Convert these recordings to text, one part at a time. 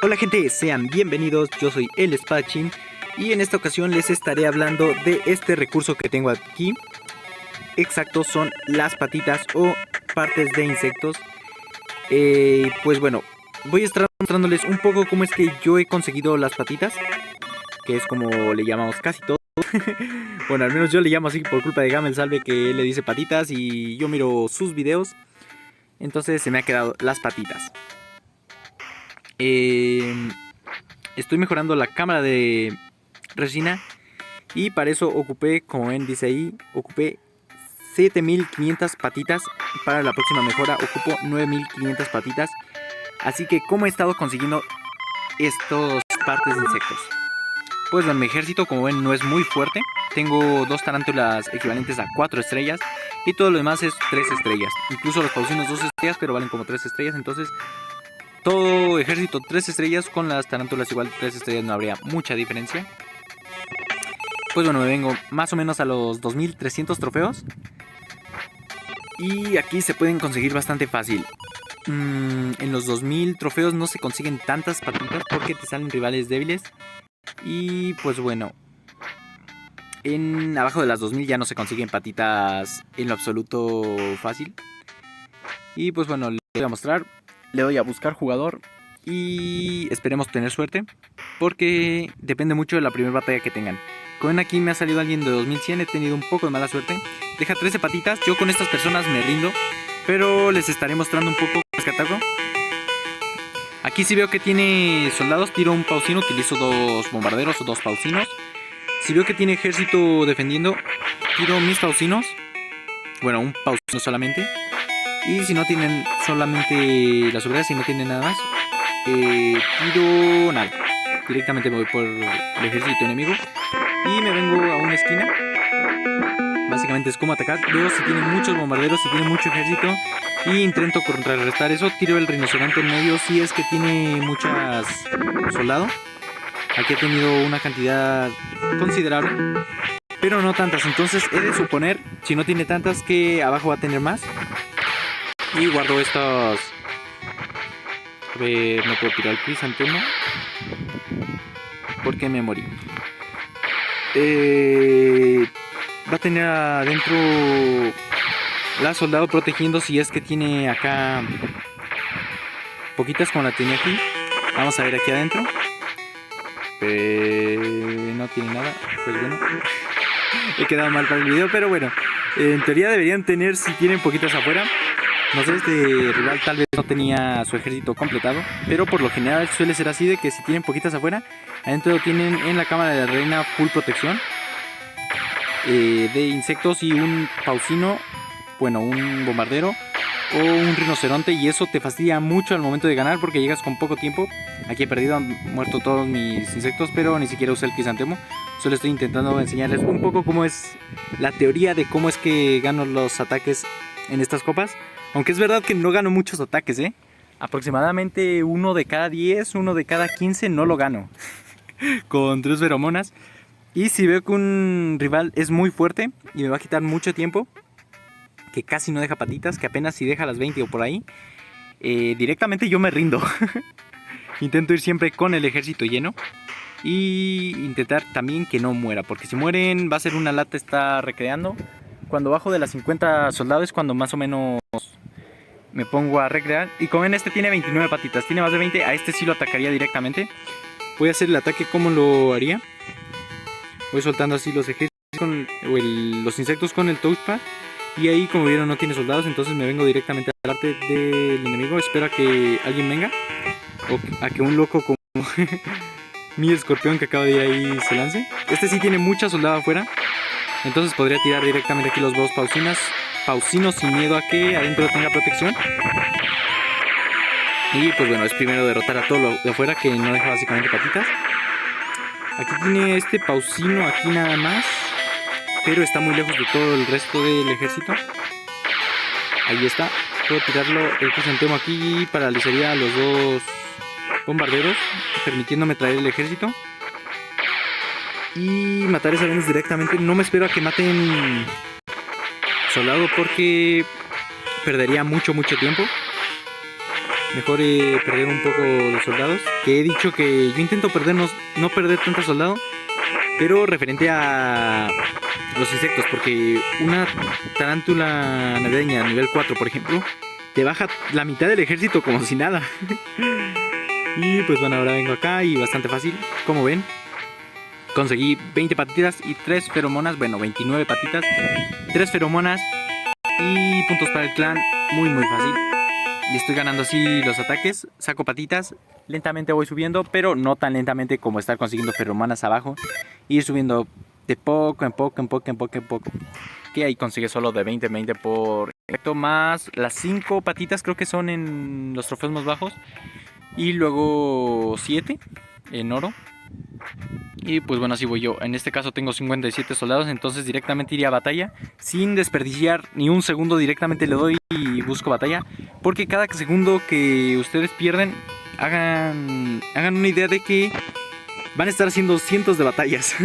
Hola gente, sean bienvenidos, yo soy el Espadachín y en esta ocasión les estaré hablando de este recurso que tengo aquí. Exacto, son las patitas o partes de insectos. Pues bueno, voy a estar mostrándoles un poco cómo es que yo he conseguido las patitas, que es como le llamamos casi todo. Bueno, al menos yo le llamo así por culpa de Gamel Salve, que él le dice patitas y yo miro sus videos. Entonces se me ha quedado las patitas. Estoy mejorando la cámara de resina y para eso ocupé, como ven dice ahí, ocupé 7500 patitas. Para la próxima mejora ocupo 9500 patitas. Así que ¿cómo he estado consiguiendo estos partes de insectos? Pues bueno, mi ejército, como ven, no es muy fuerte. Tengo 2 tarántulas equivalentes a 4 estrellas y todo lo demás es 3 estrellas. Incluso los pausinos 2 estrellas, pero valen como 3 estrellas. Entonces todo ejército 3 estrellas, con las tarántulas igual 3 estrellas no habría mucha diferencia. Pues bueno, me vengo más o menos a los 2300 trofeos. Y aquí se pueden conseguir bastante fácil. En los 2000 trofeos no se consiguen tantas patitas porque te salen rivales débiles. Y pues bueno, abajo de las 2000 ya no se consiguen patitas en lo absoluto fácil. Y pues bueno, le voy a mostrar. Le doy a buscar jugador y esperemos tener suerte, porque depende mucho de la primera batalla que tengan. Como ven, aquí me ha salido alguien de 2100, he tenido un poco de mala suerte. Deja 13 patitas, yo con estas personas me rindo, pero les estaré mostrando un poco cómo es que ataco. Aquí si veo que tiene soldados, tiro un pausino, utilizo 2 bombarderos o 2 pausinos. Si veo que tiene ejército defendiendo, tiro mis pausinos. Bueno, un pausino solamente. Y si no tienen solamente las obreras, si no tienen nada más, tiro nada. Directamente me voy por el ejército enemigo y me vengo a una esquina. Básicamente es como atacar. Veo si tienen muchos bombarderos, si tienen mucho ejército, y intento contrarrestar eso. Tiro el rinoceronte en medio si es que tiene muchas soldados. Aquí he tenido una cantidad considerable, pero no tantas. Entonces he de suponer, si no tiene tantas, que abajo va a tener más. Y guardo estas. A ver, no puedo tirar el crisantemo porque me morí. Va a tener adentro la soldado protegiendo si es que tiene acá poquitas como la tenía aquí. Vamos a ver aquí adentro. No tiene nada. Pues bueno, he quedado mal para el video, pero bueno, en teoría deberían tener, si tienen poquitas afuera. No sé, este rival tal vez no tenía su ejército completado, pero por lo general suele ser así, de que si tienen poquitas afuera, adentro tienen en la cámara de la reina full protección de insectos y un pausino, bueno, un bombardero o un rinoceronte, y eso te fastidia mucho al momento de ganar porque llegas con poco tiempo. Aquí he perdido, han muerto todos mis insectos, pero ni siquiera usé el crisantemo. Solo estoy intentando enseñarles un poco cómo es la teoría de cómo es que gano los ataques en estas copas. Aunque es verdad que no gano muchos ataques, aproximadamente 1 de cada 10, 1 de cada 15 no lo gano. Con 3 feromonas. Y si veo que un rival es muy fuerte y me va a quitar mucho tiempo, que casi no deja patitas, que apenas si deja las 20 o por ahí, directamente yo me rindo. Intento ir siempre con el ejército lleno y intentar también que no muera, porque si mueren va a ser una lata estar recreando. Cuando bajo de las 50 soldados, cuando más o menos me pongo a recrear. Y como en este tiene 29 patitas, tiene más de 20, a este sí lo atacaría directamente. Voy a hacer el ataque como lo haría. Voy soltando así los ejércitos los insectos con el touchpad. Y ahí, como vieron, no tiene soldados, entonces me vengo directamente a la parte del enemigo. Espero a que alguien venga, o a que un loco como mi escorpión que acaba de ir ahí se lance. Este sí tiene mucha soldado afuera, entonces podría tirar directamente aquí los 2 pausinos sin miedo a que adentro tenga protección. Y pues bueno, es primero derrotar a todo lo de afuera, que no deja básicamente patitas. Aquí tiene este pausino aquí nada más, pero está muy lejos de todo el resto del ejército. Ahí está. Puedo tirarlo el crisantemo aquí y paralizaría a los 2 bombarderos, permitiéndome traer el ejército y matar esa Venus directamente. No me espero a que maten soldado porque perdería mucho tiempo. mejor perder un poco de soldados. Que he dicho que yo intento no perder tanto soldado, pero referente a los insectos, porque una tarántula navideña nivel 4, por ejemplo, te baja la mitad del ejército como si nada. Y pues bueno, ahora vengo acá y bastante fácil, como ven. Conseguí 20 patitas y 3 feromonas, bueno, 29 patitas, 3 feromonas y puntos para el clan, muy fácil. Y estoy ganando así los ataques, saco patitas, lentamente voy subiendo, pero no tan lentamente como estar consiguiendo feromonas abajo. Ir subiendo de poco en poco. Que ahí consigue solo de 20 en 20 por efecto, más las 5 patitas creo que son en los trofeos más bajos. Y luego 7 en oro. Y pues bueno, así voy yo. En este caso tengo 57 soldados, entonces directamente iría a batalla. Sin desperdiciar ni un segundo, directamente le doy y busco batalla. Porque cada segundo que ustedes pierden, hagan una idea de que van a estar haciendo cientos de batallas.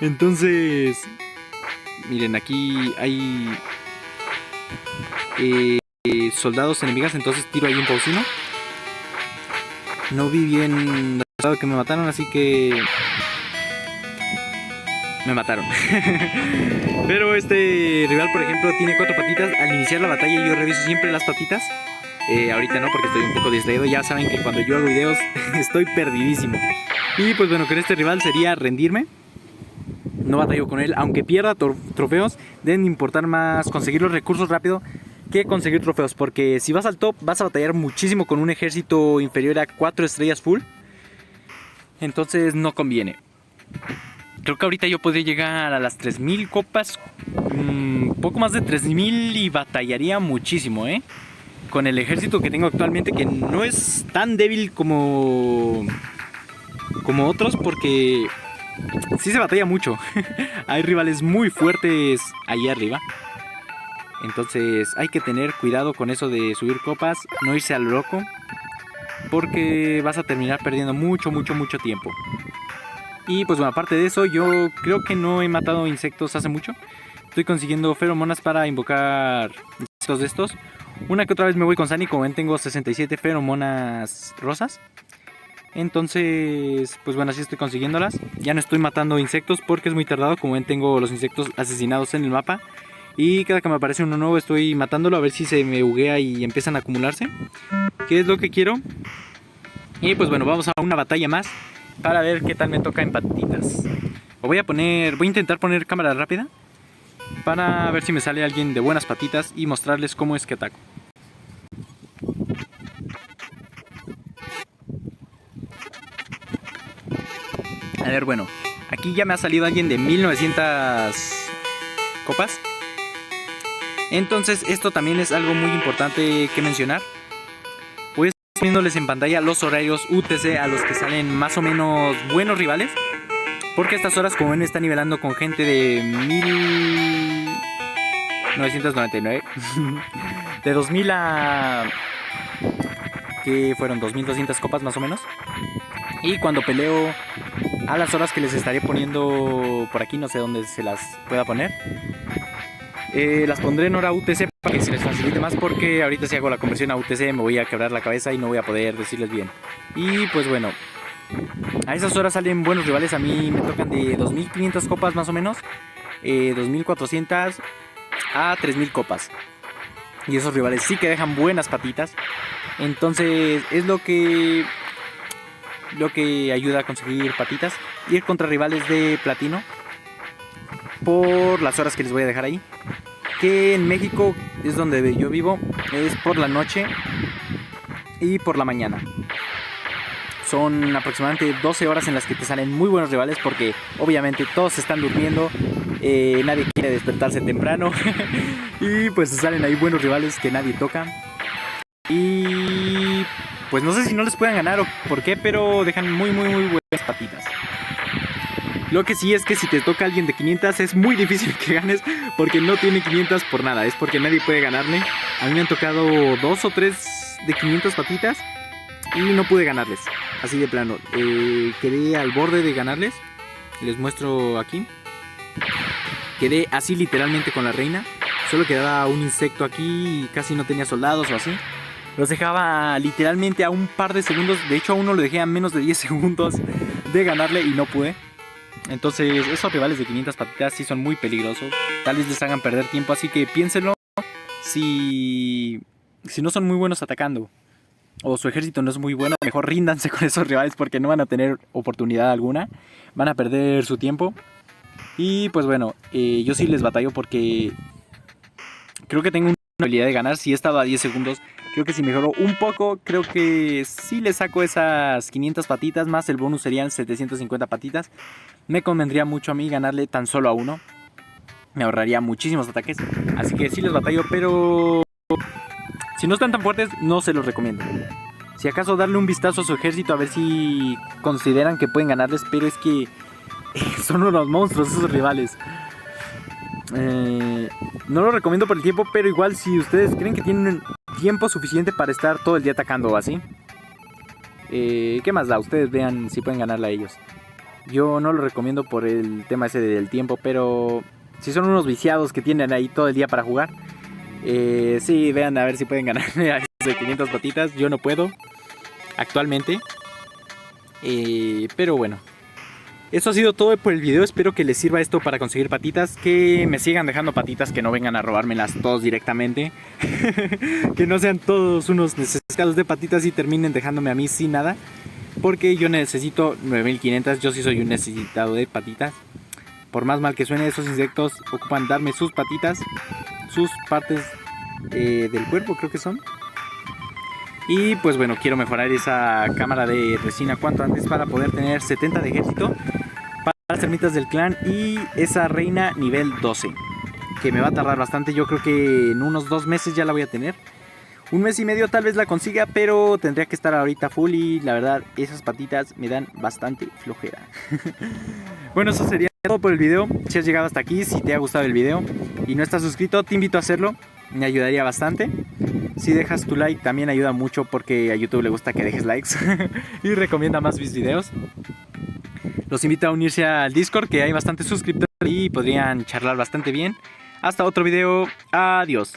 Entonces, miren, aquí hay soldados enemigas, entonces tiro ahí un pausino. No vi bien que me mataron, así que me mataron. Pero este rival, por ejemplo, tiene 4 patitas. Al iniciar la batalla yo reviso siempre las patitas. Ahorita no, porque estoy un poco distraído. Ya saben que cuando yo hago videos estoy perdidísimo. Y pues bueno, con este rival sería rendirme. No batallo con él, aunque pierda trofeos. Deben importar más conseguir los recursos rápido que conseguir trofeos, porque si vas al top vas a batallar muchísimo con un ejército inferior a 4 estrellas full. Entonces no conviene. Creo que ahorita yo podría llegar a las 3000 copas, poco más de 3000, y batallaría muchísimo, con el ejército que tengo actualmente, que no es tan débil como otros, porque sí se batalla mucho. Hay rivales muy fuertes ahí arriba. Entonces hay que tener cuidado con eso de subir copas, no irse al loco, porque vas a terminar perdiendo mucho tiempo. Y pues bueno, aparte de eso, yo creo que no he matado insectos hace mucho. Estoy consiguiendo feromonas para invocar insectos de estos. Una que otra vez me voy con Sunny, como ven tengo 67 feromonas rosas. Entonces, pues bueno, así estoy consiguiéndolas. Ya no estoy matando insectos porque es muy tardado. Como ven tengo los insectos asesinados en el mapa. Y cada que me aparece uno nuevo estoy matándolo a ver si se me buguea y empiezan a acumularse, que es lo que quiero. Y pues bueno, vamos a una batalla más para ver qué tal me toca en patitas. Voy a intentar poner cámara rápida para ver si me sale alguien de buenas patitas y mostrarles cómo es que ataco. A ver, bueno, aquí ya me ha salido alguien de 1900 copas. Entonces esto también es algo muy importante que mencionar. Voy a estar poniéndoles en pantalla los horarios UTC a los que salen más o menos buenos rivales, porque a estas horas, como ven, está nivelando con gente de 1999. De 2000 a... que fueron 2200 copas más o menos. Y cuando peleo a las horas que les estaré poniendo por aquí, no sé dónde se las pueda poner, las pondré en hora UTC para que se les facilite más, porque ahorita si hago la conversión a UTC me voy a quebrar la cabeza y no voy a poder decirles bien. Y pues bueno, a esas horas salen buenos rivales. A mí me tocan de 2500 copas más o menos, 2400 a 3000 copas. Y esos rivales sí que dejan buenas patitas. Entonces es lo que ayuda a conseguir patitas. Ir contra rivales de platino por las horas que les voy a dejar ahí, que en México es donde yo vivo, es por la noche y por la mañana. Son aproximadamente 12 horas en las que te salen muy buenos rivales, porque obviamente todos están durmiendo, nadie quiere despertarse temprano. Y pues salen ahí buenos rivales que nadie toca. Y pues no sé si no les puedan ganar o por qué, pero dejan muy buenas patitas. Lo que sí es que si te toca alguien de 500 es muy difícil que ganes, porque no tiene 500 por nada, es porque nadie puede ganarle. A mí me han tocado 2 o 3 de 500 patitas y no pude ganarles, así de plano. Quedé al borde de ganarles, les muestro aquí. Quedé así literalmente con la reina, solo quedaba un insecto aquí y casi no tenía soldados o así. Los dejaba literalmente a un par de segundos. De hecho, a uno lo dejé a menos de 10 segundos de ganarle y no pude. Entonces, esos rivales de 500 patitas sí son muy peligrosos. Tal vez les hagan perder tiempo, así que piénsenlo. Si no son muy buenos atacando o su ejército no es muy bueno, mejor ríndanse con esos rivales porque no van a tener oportunidad alguna. Van a perder su tiempo. Y pues bueno, yo sí les batallo porque creo que tengo una habilidad de ganar. Si he estado a 10 segundos, creo que si mejoro un poco, creo que sí le saco esas 500 patitas. Más el bonus serían 750 patitas. Me convendría mucho a mí ganarle tan solo a uno. Me ahorraría muchísimos ataques. Así que sí les batallo, pero si no están tan fuertes, no se los recomiendo. Si acaso darle un vistazo a su ejército a ver si consideran que pueden ganarles. Pero es que son unos monstruos esos rivales. No lo recomiendo por el tiempo, pero igual si ustedes creen que tienen tiempo suficiente para estar todo el día atacando o así, ¿qué más da? Ustedes vean si pueden ganarle a ellos. Yo no lo recomiendo por el tema ese del tiempo, pero si son unos viciados que tienen ahí todo el día para jugar, sí, vean a ver si pueden ganarle a esos de 500 patitas. Yo no puedo actualmente, pero bueno. Eso ha sido todo por el video, espero que les sirva esto para conseguir patitas, que me sigan dejando patitas, que no vengan a robármelas todos directamente, que no sean todos unos necesitados de patitas y terminen dejándome a mí sin nada, porque yo necesito 9500, yo sí soy un necesitado de patitas. Por más mal que suene, esos insectos ocupan darme sus patitas, sus partes del cuerpo creo que son. Y pues bueno, quiero mejorar esa cámara de resina cuanto antes para poder tener 70 de ejército para las termitas del clan y esa reina nivel 12, que me va a tardar bastante. Yo creo que en unos 2 meses ya la voy a tener. 1 mes y medio tal vez la consiga, pero tendría que estar ahorita full y la verdad esas patitas me dan bastante flojera. Bueno, eso sería todo por el video. Si has llegado hasta aquí, si te ha gustado el video y no estás suscrito, te invito a hacerlo. Me ayudaría bastante. Si dejas tu like también ayuda mucho porque a YouTube le gusta que dejes likes y recomienda más mis videos. Los invito a unirse al Discord, que hay bastantes suscriptores y podrían charlar bastante bien. Hasta otro video. Adiós.